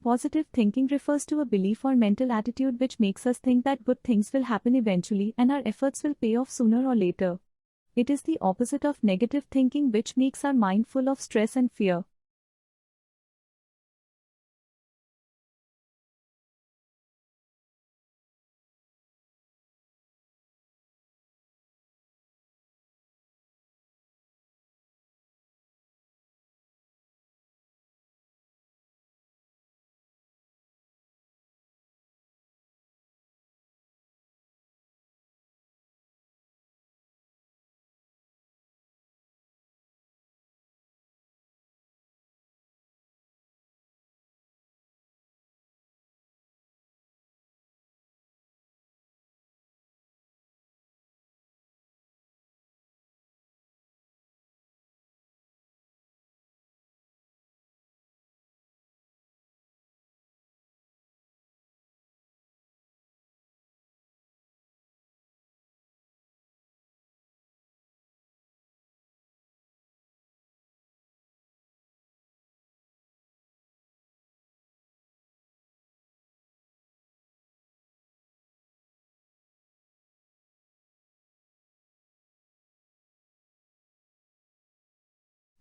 Positive thinking refers to a belief or mental attitude which makes us think that good things will happen eventually and our efforts will pay off sooner or later. It is the opposite of negative thinking, which makes our mind full of stress and fear.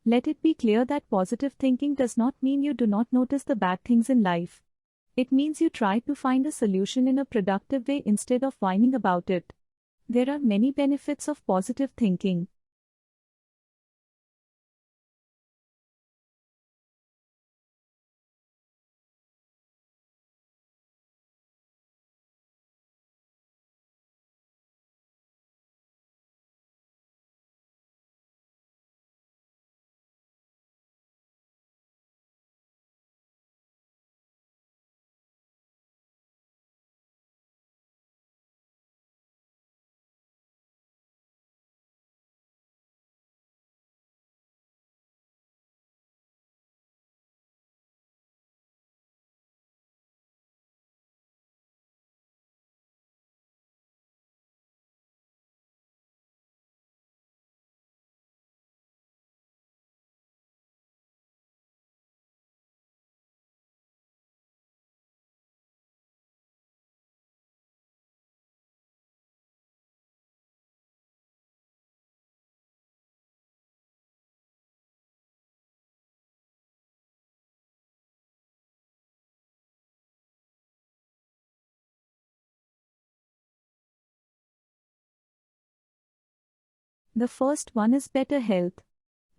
Let it be clear that positive thinking does not mean you do not notice the bad things in life. It means you try to find a solution in a productive way instead of whining about it. There are many benefits of positive thinking. The first one is better health.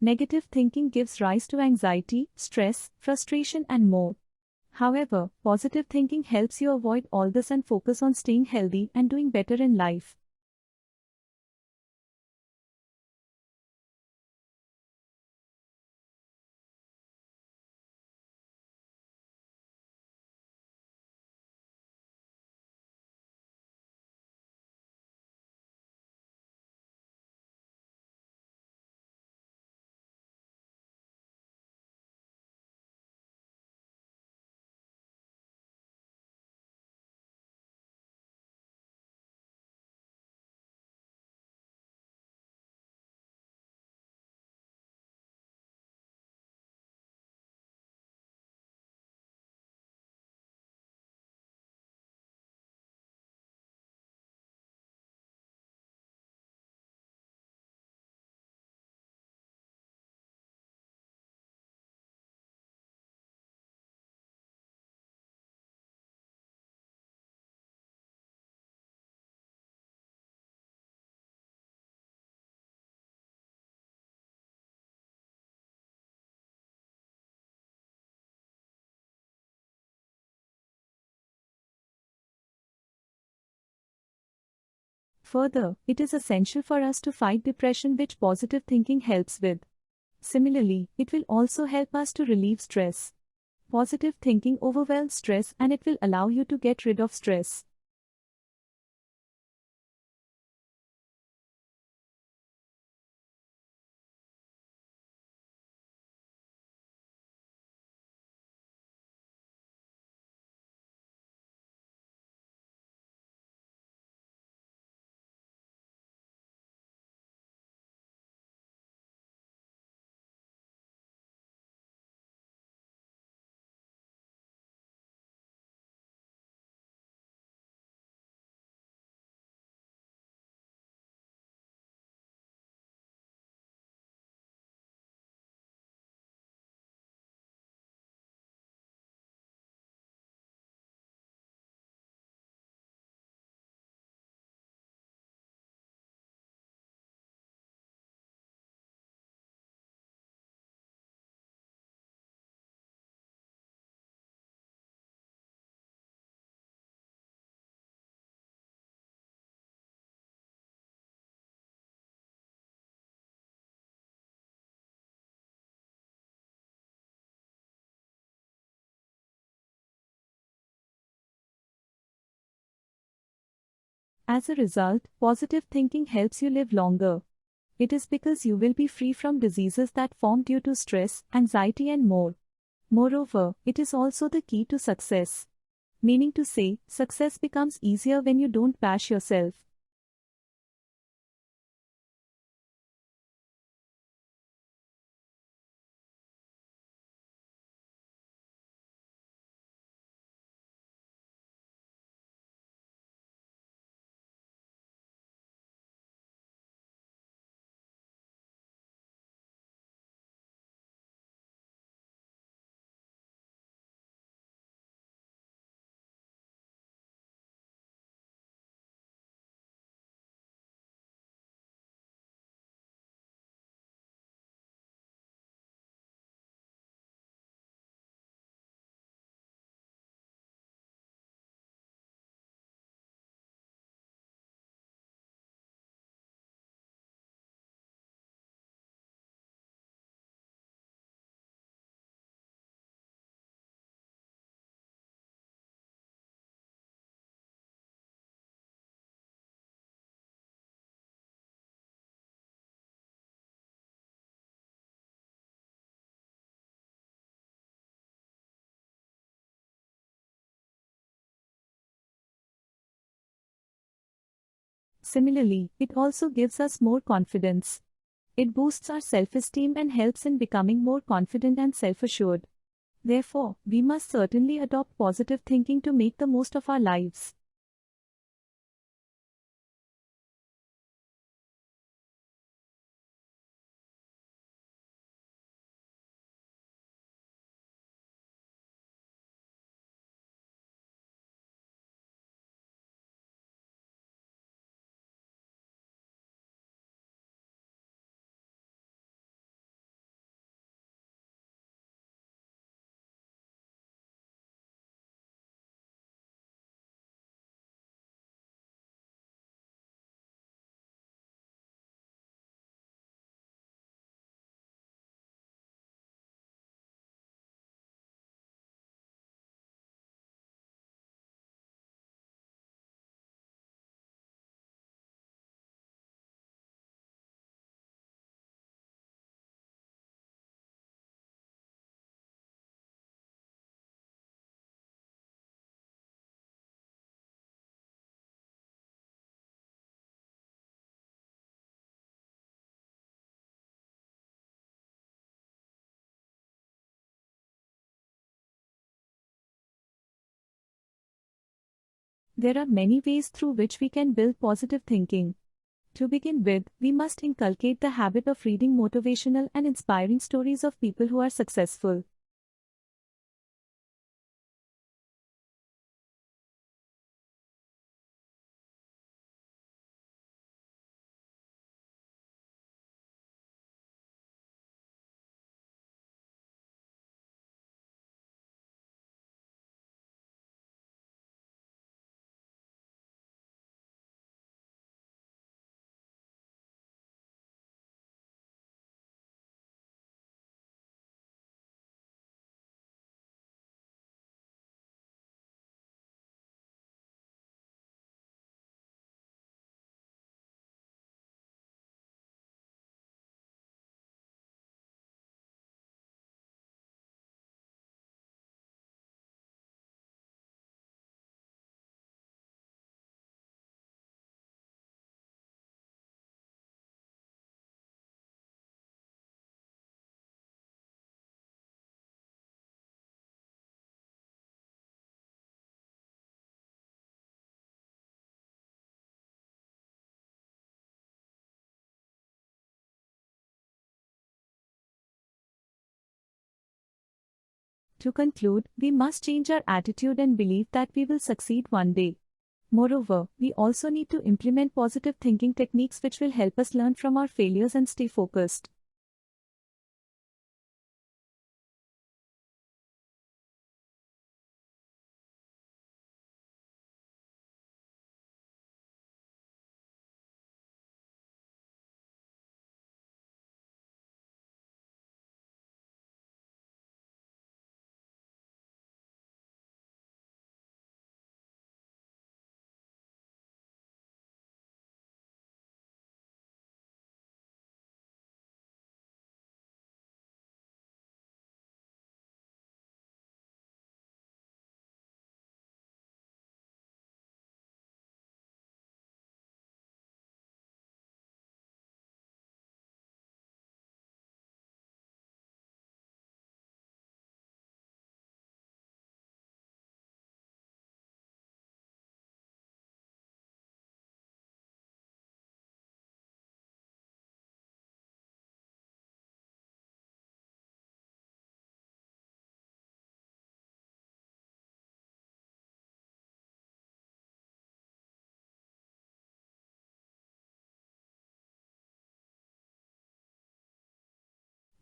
Negative thinking gives rise to anxiety, stress, frustration, and more. However, positive thinking helps you avoid all this and focus on staying healthy and doing better in life. Further, it is essential for us to fight depression, which positive thinking helps with. Similarly, it will also help us to relieve stress. Positive thinking overwhelms stress and it will allow you to get rid of stress. As a result, positive thinking helps you live longer. It is because you will be free from diseases that form due to stress, anxiety, and more. Moreover, it is also the key to success. Meaning to say, success becomes easier when you don't bash yourself. Similarly, it also gives us more confidence. It boosts our self-esteem and helps in becoming more confident and self-assured. Therefore, we must certainly adopt positive thinking to make the most of our lives. There are many ways through which we can build positive thinking. To begin with, we must inculcate the habit of reading motivational and inspiring stories of people who are successful. To conclude, we must change our attitude and believe that we will succeed one day. Moreover, we also need to implement positive thinking techniques which will help us learn from our failures and stay focused.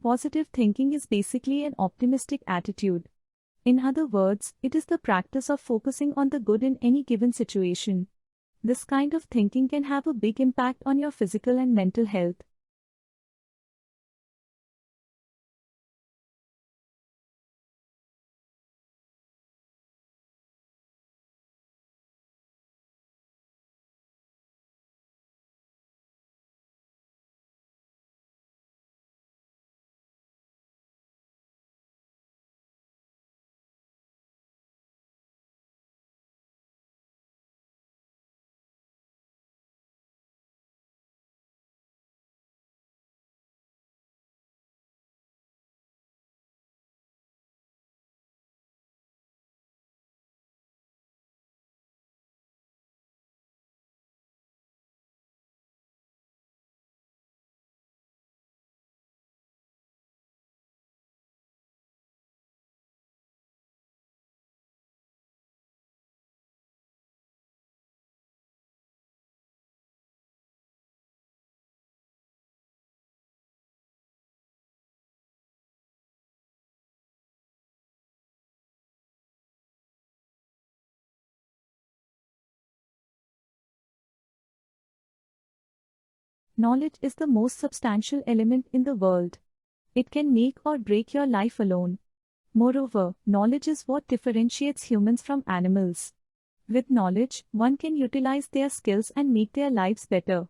Positive thinking is basically an optimistic attitude. In other words, it is the practice of focusing on the good in any given situation. This kind of thinking can have a big impact on your physical and mental health. Knowledge is the most substantial element in the world. It can make or break your life alone. Moreover, knowledge is what differentiates humans from animals. With knowledge, one can utilize their skills and make their lives better.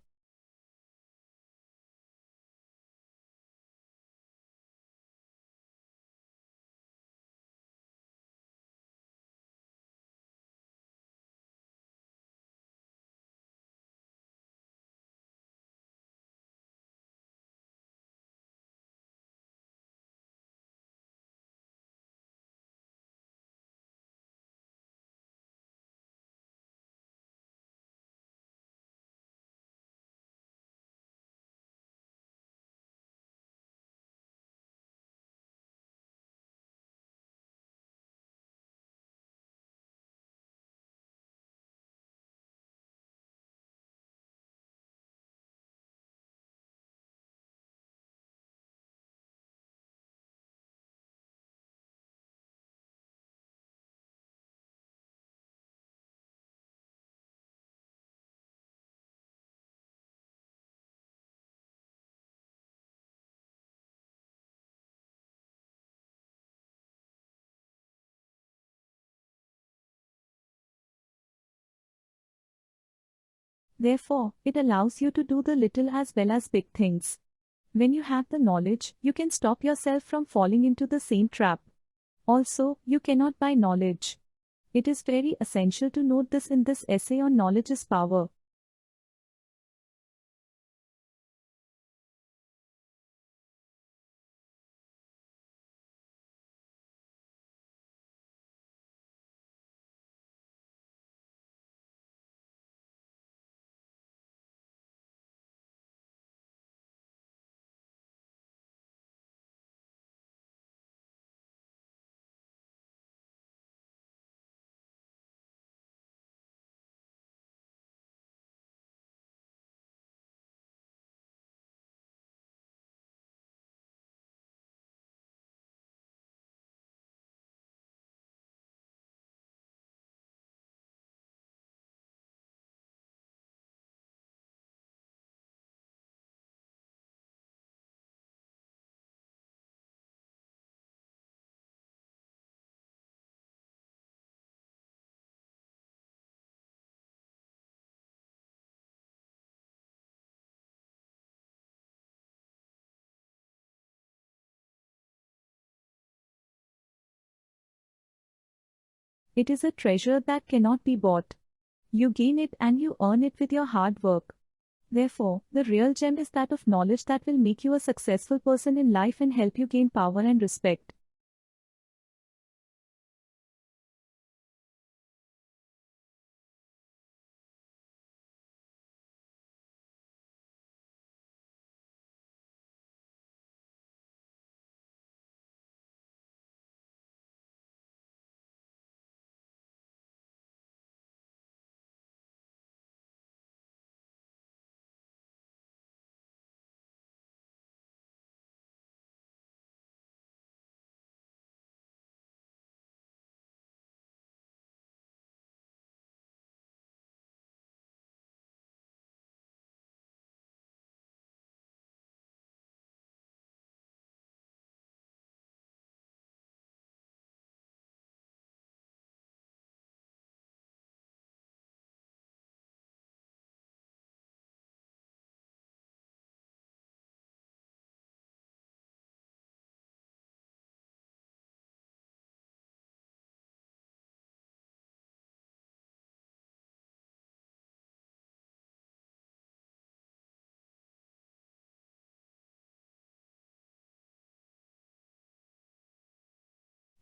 Therefore, it allows you to do the little as well as big things. When you have the knowledge, you can stop yourself from falling into the same trap. Also, you cannot buy knowledge. It is very essential to note this in this essay on knowledge is power. It is a treasure that cannot be bought. You gain it and you earn it with your hard work. Therefore, the real gem is that of knowledge that will make you a successful person in life and help you gain power and respect.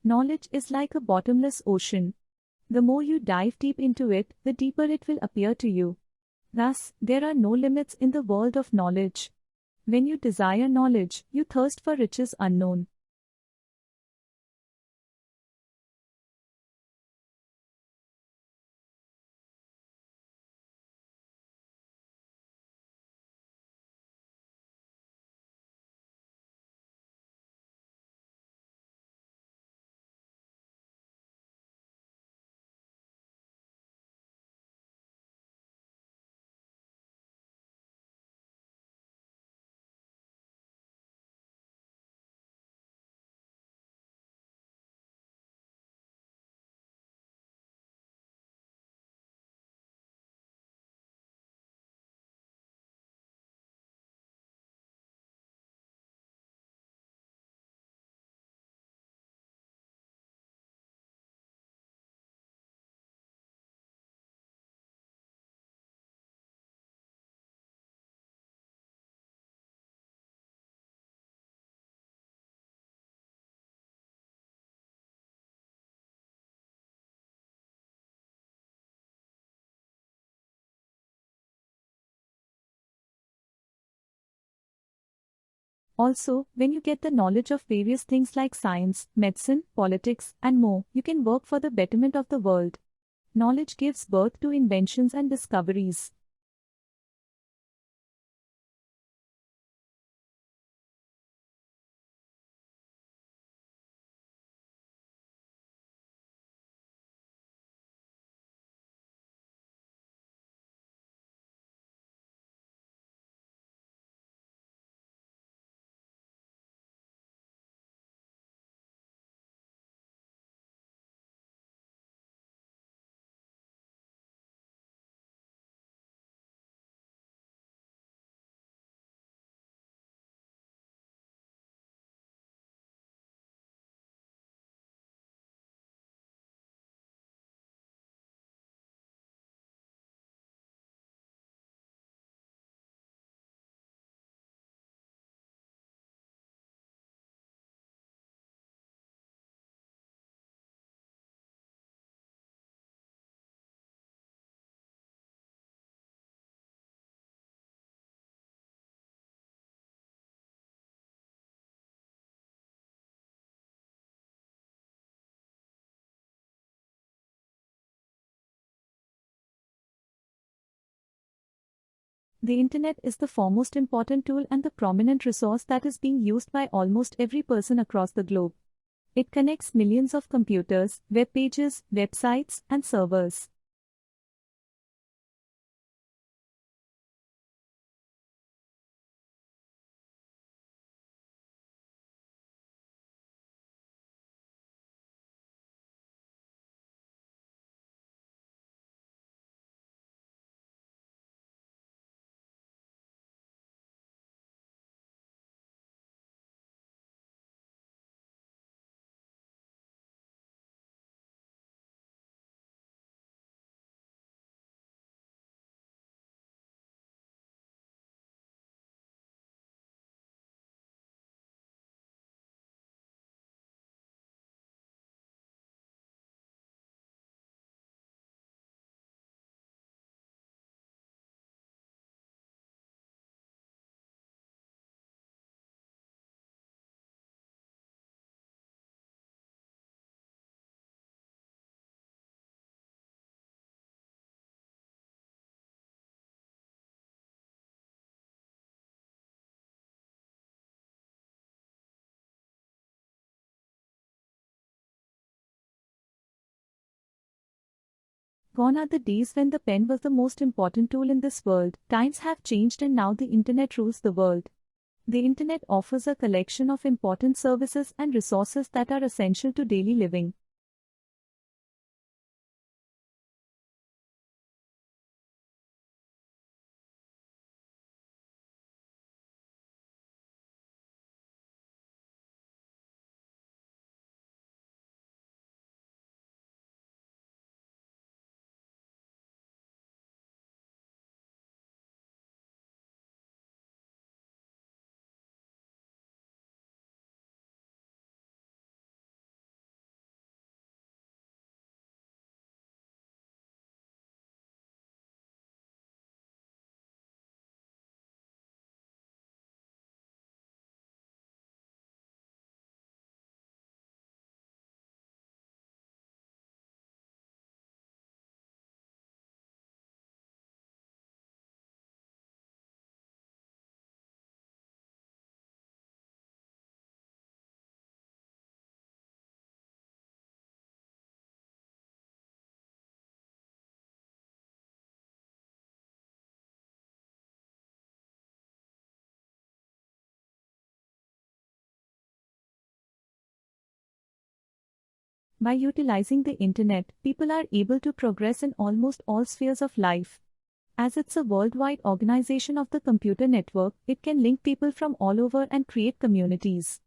Knowledge is like a bottomless ocean. The more you dive deep into it, the deeper it will appear to you. Thus, there are no limits in the world of knowledge. When you desire knowledge, you thirst for riches unknown. Also, when you get the knowledge of various things like science, medicine, politics, and more, you can work for the betterment of the world. Knowledge gives birth to inventions and discoveries. The internet is the foremost important tool and the prominent resource that is being used by almost every person across the globe. It connects millions of computers, web pages, websites, and servers. Gone are the days when the pen was the most important tool in this world. Times have changed and now the internet rules the world. The internet offers a collection of important services and resources that are essential to daily living. By utilizing the internet, people are able to progress in almost all spheres of life. As it's a worldwide organization of the computer network, it can link people from all over and create communities.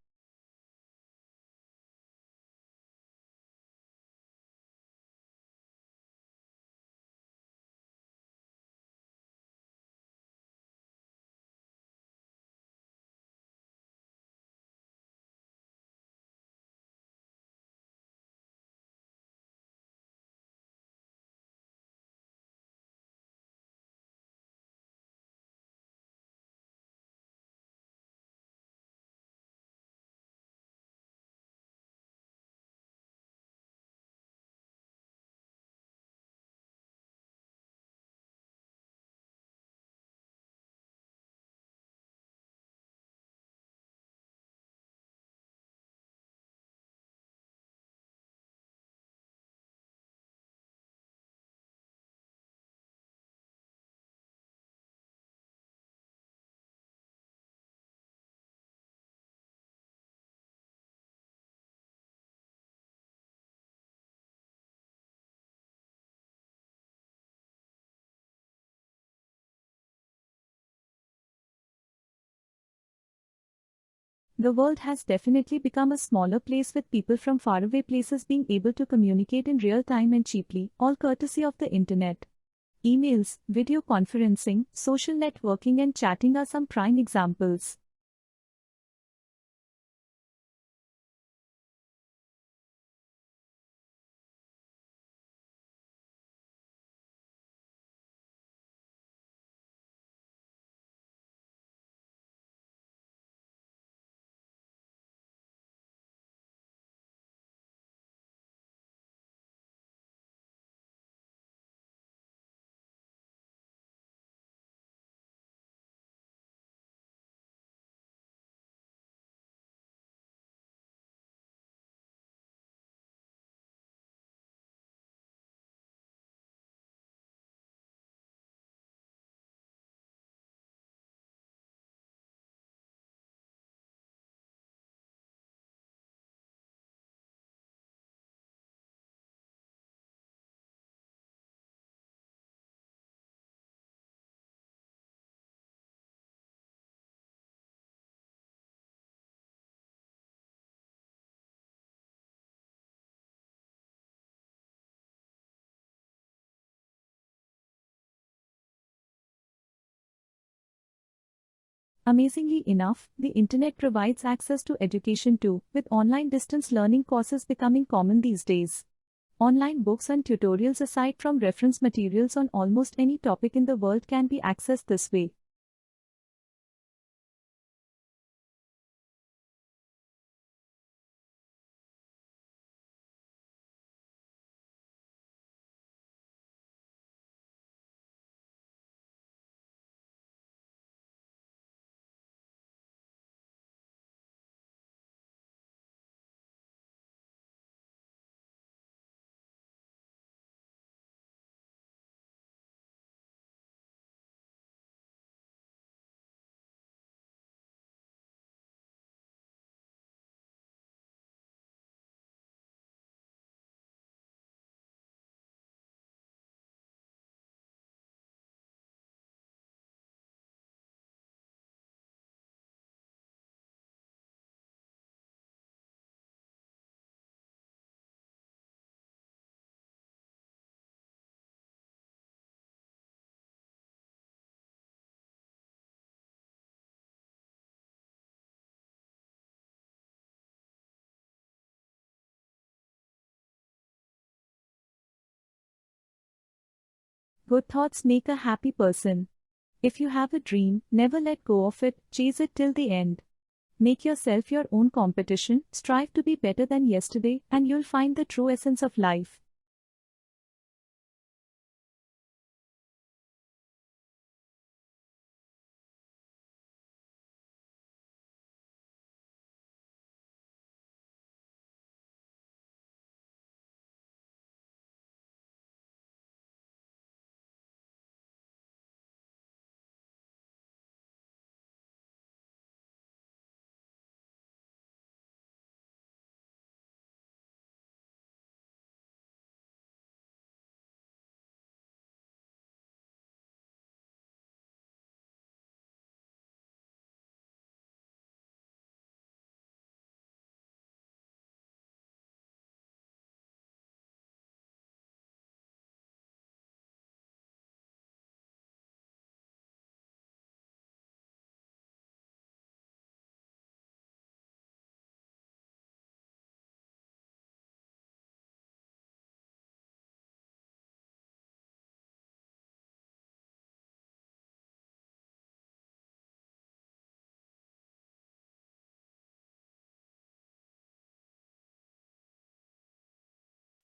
The world has definitely become a smaller place with people from faraway places being able to communicate in real time and cheaply, all courtesy of the internet. Emails, video conferencing, social networking, and chatting are some prime examples. Amazingly enough, the internet provides access to education too, with online distance learning courses becoming common these days. Online books and tutorials aside from reference materials on almost any topic in the world can be accessed this way. Good thoughts make a happy person. If you have a dream, never let go of it, chase it till the end. Make yourself your own competition, strive to be better than yesterday, and you'll find the true essence of life.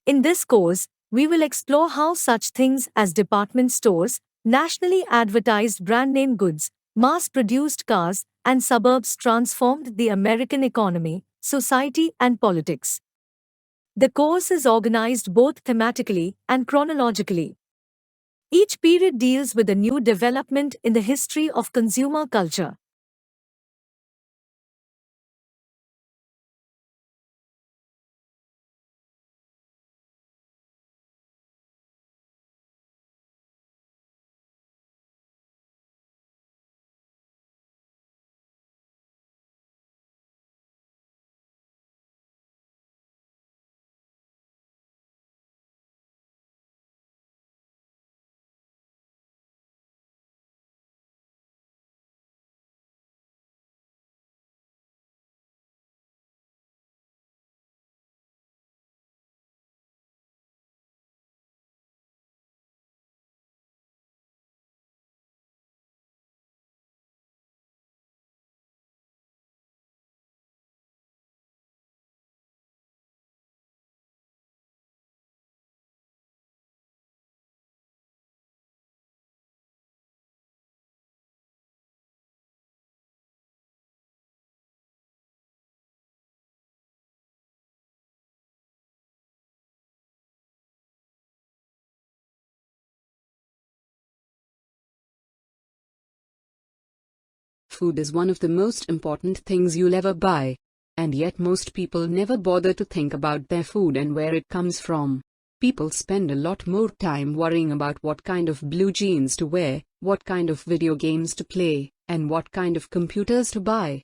In this course, we will explore how such things as department stores, nationally advertised brand name goods, mass produced cars, and suburbs transformed the American economy, society, and politics. The course is organized both thematically and chronologically. Each period deals with a new development in the history of consumer culture. Food is one of the most important things you'll ever buy. And yet most people never bother to think about their food and where it comes from. People spend a lot more time worrying about what kind of blue jeans to wear, what kind of video games to play, and what kind of computers to buy.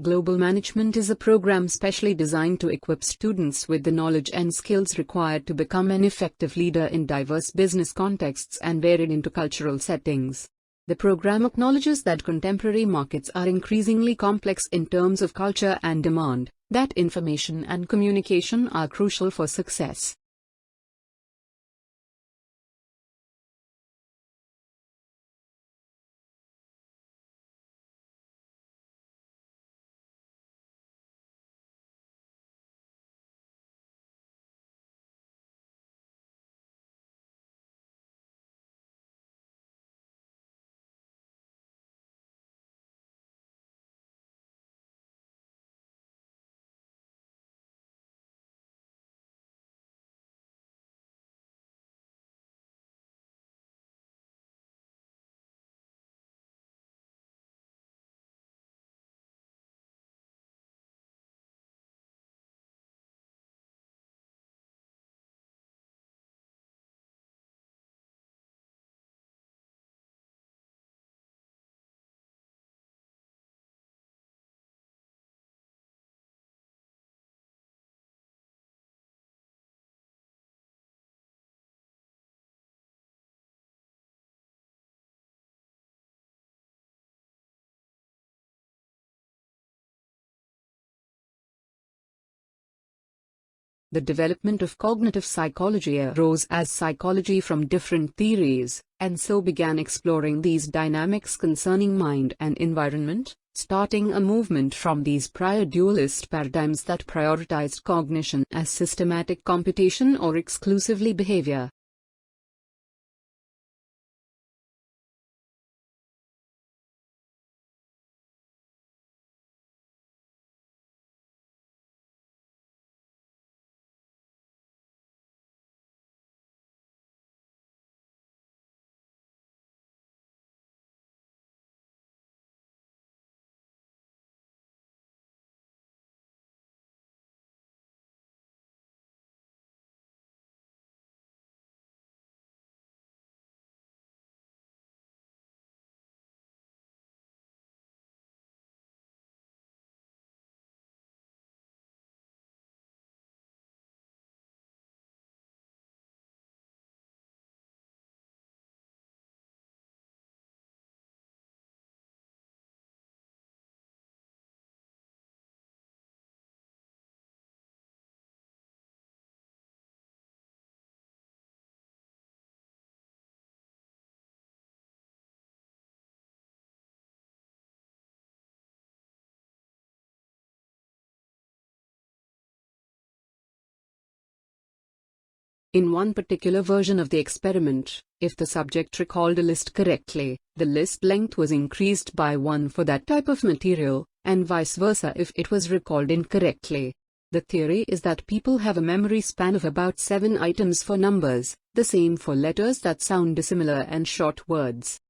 Global Management is a program specially designed to equip students with the knowledge and skills required to become an effective leader in diverse business contexts and varied intercultural settings. The program acknowledges that contemporary markets are increasingly complex in terms of culture and demand, that information and communication are crucial for success. The development of cognitive psychology arose as psychology from different theories, and so began exploring these dynamics concerning mind and environment, starting a movement from these prior dualist paradigms that prioritized cognition as systematic computation or exclusively behavior. In one particular version of the experiment, if the subject recalled a list correctly, the list length was increased by 1 for that type of material, and vice versa if it was recalled incorrectly. The theory is that people have a memory span of about 7 items for numbers, the same for letters that sound dissimilar and short words.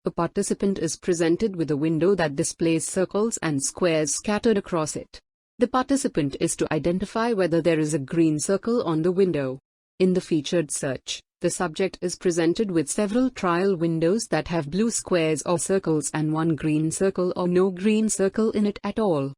A participant is presented with a window that displays circles and squares scattered across it. The participant is to identify whether there is a green circle on the window. In the featured search, the subject is presented with several trial windows that have blue squares or circles and one green circle or no green circle in it at all.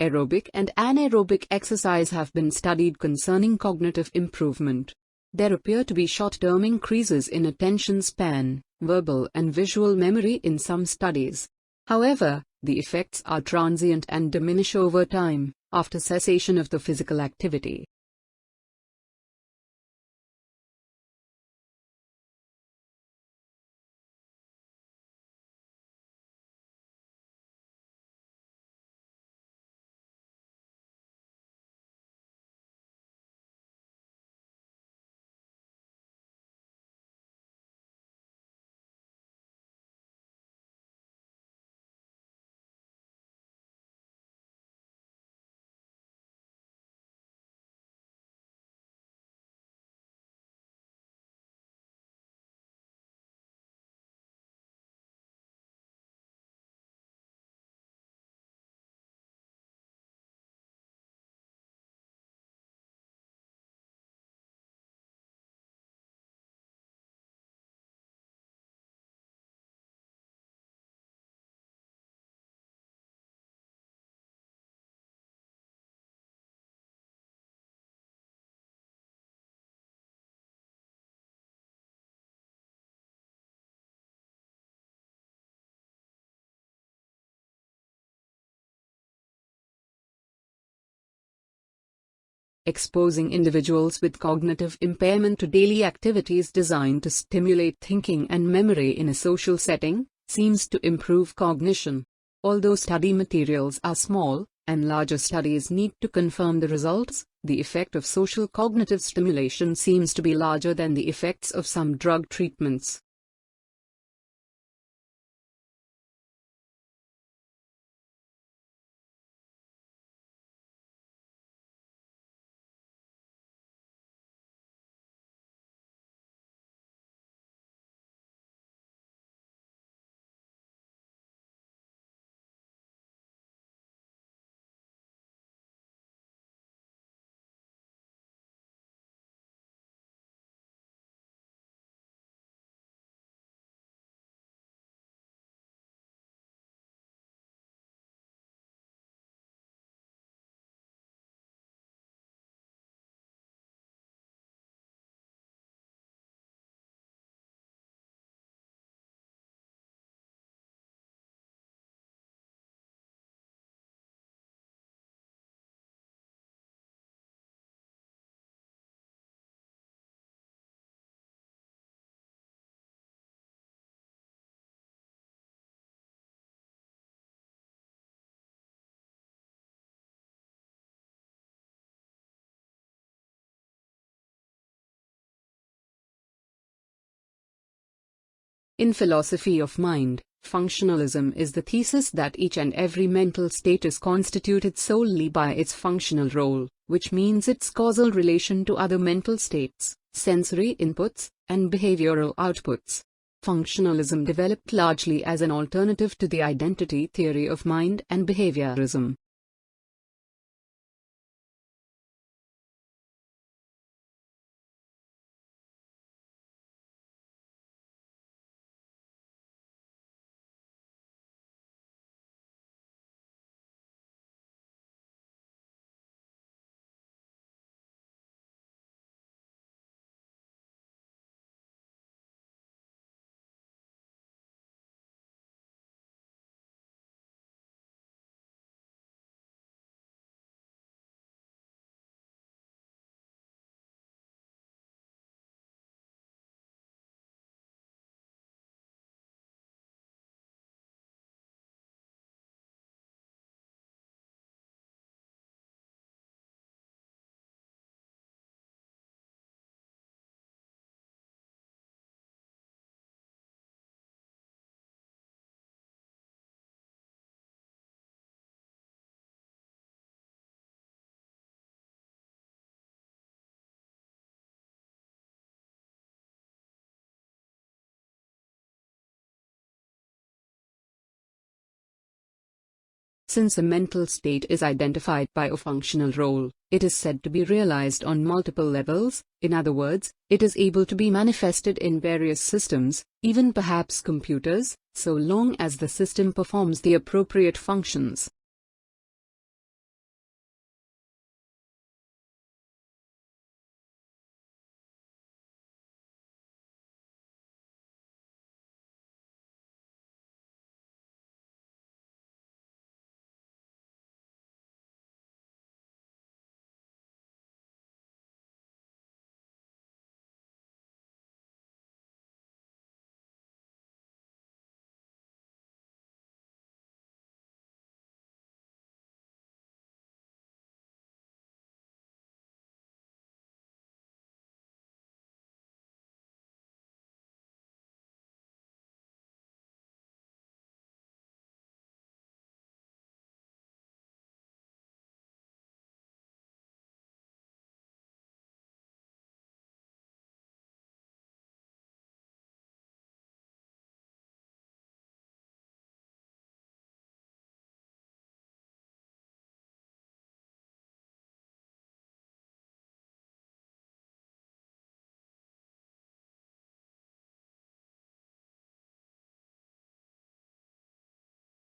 Aerobic and anaerobic exercise have been studied concerning cognitive improvement. There appear to be short-term increases in attention span, verbal and visual memory in some studies. However, the effects are transient and diminish over time, after cessation of the physical activity. exposing individuals with cognitive impairment to daily activities designed to stimulate thinking and memory in a social setting, seems to improve cognition. Although study materials are small, and larger studies need to confirm the results, the effect of social cognitive stimulation seems to be larger than the effects of some drug treatments. In philosophy of mind, functionalism is the thesis that each and every mental state is constituted solely by its functional role, which means its causal relation to other mental states, sensory inputs, and behavioral outputs. Functionalism developed largely as an alternative to the identity theory of mind and behaviorism. Since a mental state is identified by a functional role, it is said to be realized on multiple levels. In other words, it is able to be manifested in various systems, even perhaps computers, so long as the system performs the appropriate functions.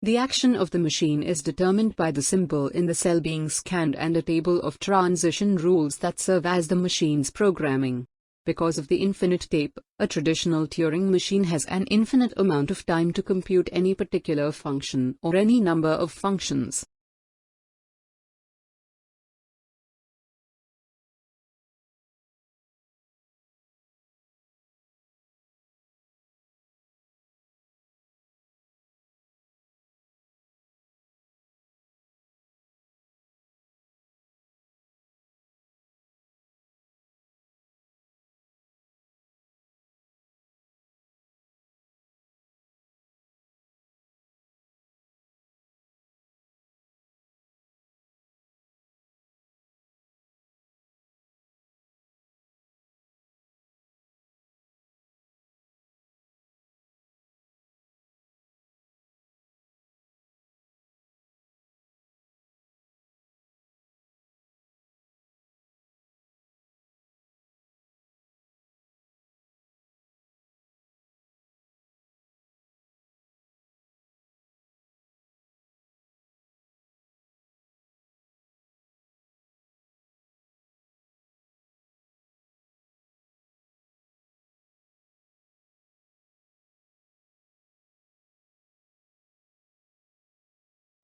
The action of the machine is determined by the symbol in the cell being scanned and a table of transition rules that serve as the machine's programming. Because of the infinite tape, a traditional Turing machine has an infinite amount of time to compute any particular function or any number of functions.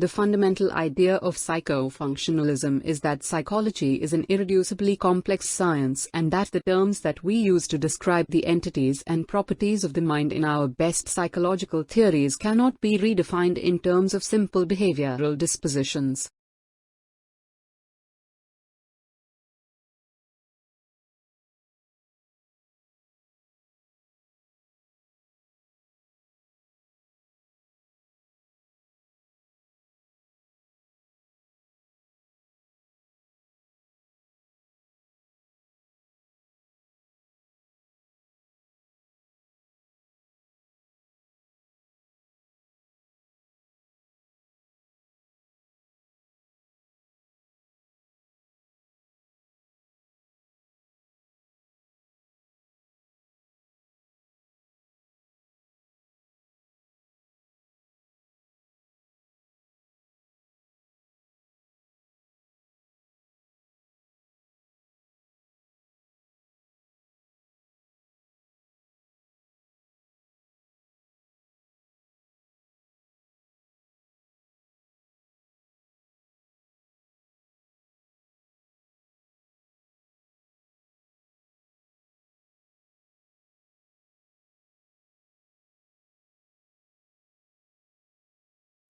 The fundamental idea of psychofunctionalism is that psychology is an irreducibly complex science and that the terms that we use to describe the entities and properties of the mind in our best psychological theories cannot be redefined in terms of simple behavioral dispositions.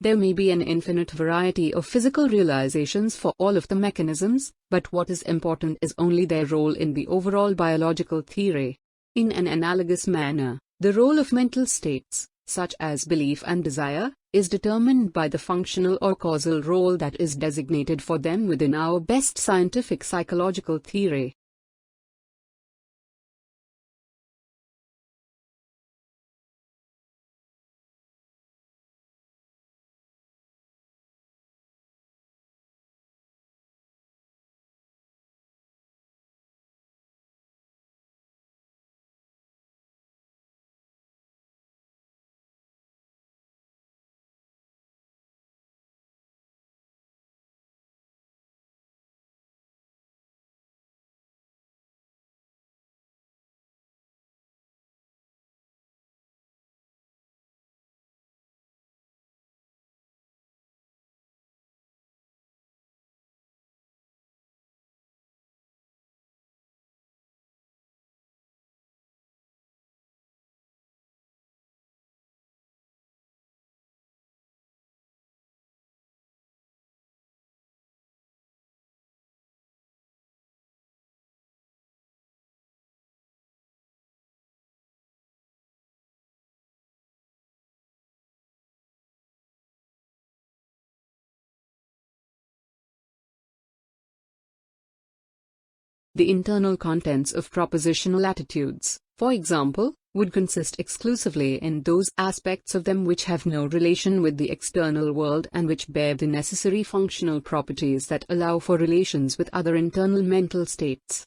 There may be an infinite variety of physical realizations for all of the mechanisms, but what is important is only their role in the overall biological theory. In an analogous manner, the role of mental states, such as belief and desire, is determined by the functional or causal role that is designated for them within our best scientific psychological theory. The internal contents of propositional attitudes, for example, would consist exclusively in those aspects of them which have no relation with the external world and which bear the necessary functional properties that allow for relations with other internal mental states.